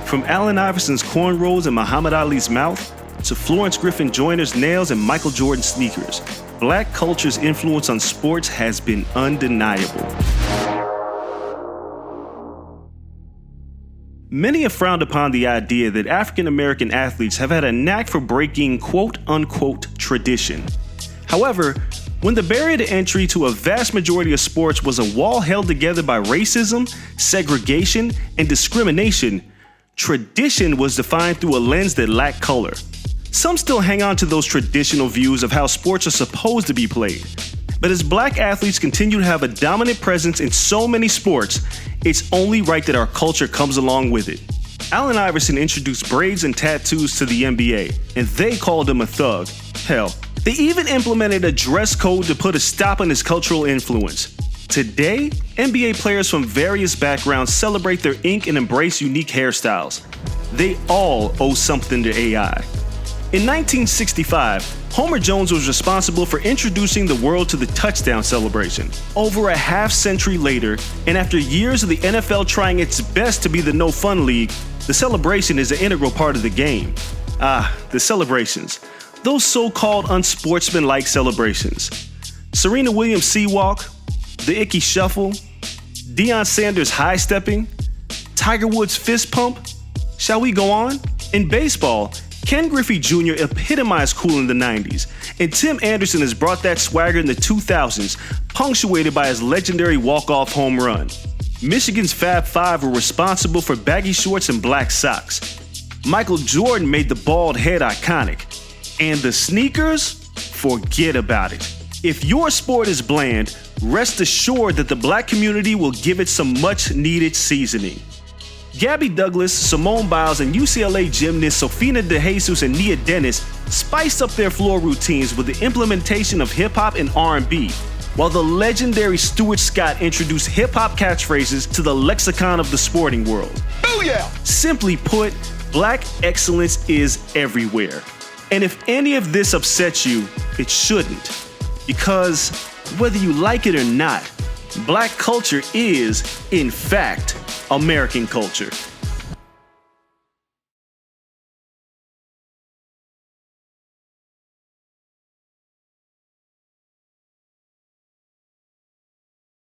From Allen Iverson's cornrows in Muhammad Ali's mouth to Florence Griffin Joyner's nails and Michael Jordan sneakers, Black culture's influence on sports has been undeniable. Many have frowned upon the idea that African American athletes have had a knack for breaking quote-unquote tradition. However, when the barrier to entry to a vast majority of sports was a wall held together by racism, segregation, and discrimination, tradition was defined through a lens that lacked color. Some still hang on to those traditional views of how sports are supposed to be played. But as Black athletes continue to have a dominant presence in so many sports, it's only right that our culture comes along with it. Allen Iverson introduced braids and tattoos to the NBA, and they called him a thug. Hell, they even implemented a dress code to put a stop on his cultural influence. Today, NBA players from various backgrounds celebrate their ink and embrace unique hairstyles. They all owe something to AI. In 1965, Homer Jones was responsible for introducing the world to the touchdown celebration. Over a half-century later, and after years of the NFL trying its best to be the no-fun league, the celebration is an integral part of the game. The celebrations. Those so-called unsportsmanlike celebrations. Serena Williams' sea-walk, the Icky Shuffle, Deion Sanders' high-stepping, Tiger Woods' fist pump. Shall we go on? In baseball, Ken Griffey Jr. epitomized cool in the 90s, and Tim Anderson has brought that swagger in the 2000s, punctuated by his legendary walk-off home run. Michigan's Fab Five were responsible for baggy shorts and black socks. Michael Jordan made the bald head iconic. And the sneakers? Forget about it. If your sport is bland, rest assured that the Black community will give it some much-needed seasoning. Gabby Douglas, Simone Biles, and UCLA gymnasts Sofina DeJesus and Nia Dennis spiced up their floor routines with the implementation of hip-hop and R&B, while the legendary Stuart Scott introduced hip-hop catchphrases to the lexicon of the sporting world. Booyah! Simply put, Black excellence is everywhere. And if any of this upsets you, it shouldn't. Because whether you like it or not, Black culture is, in fact, American culture.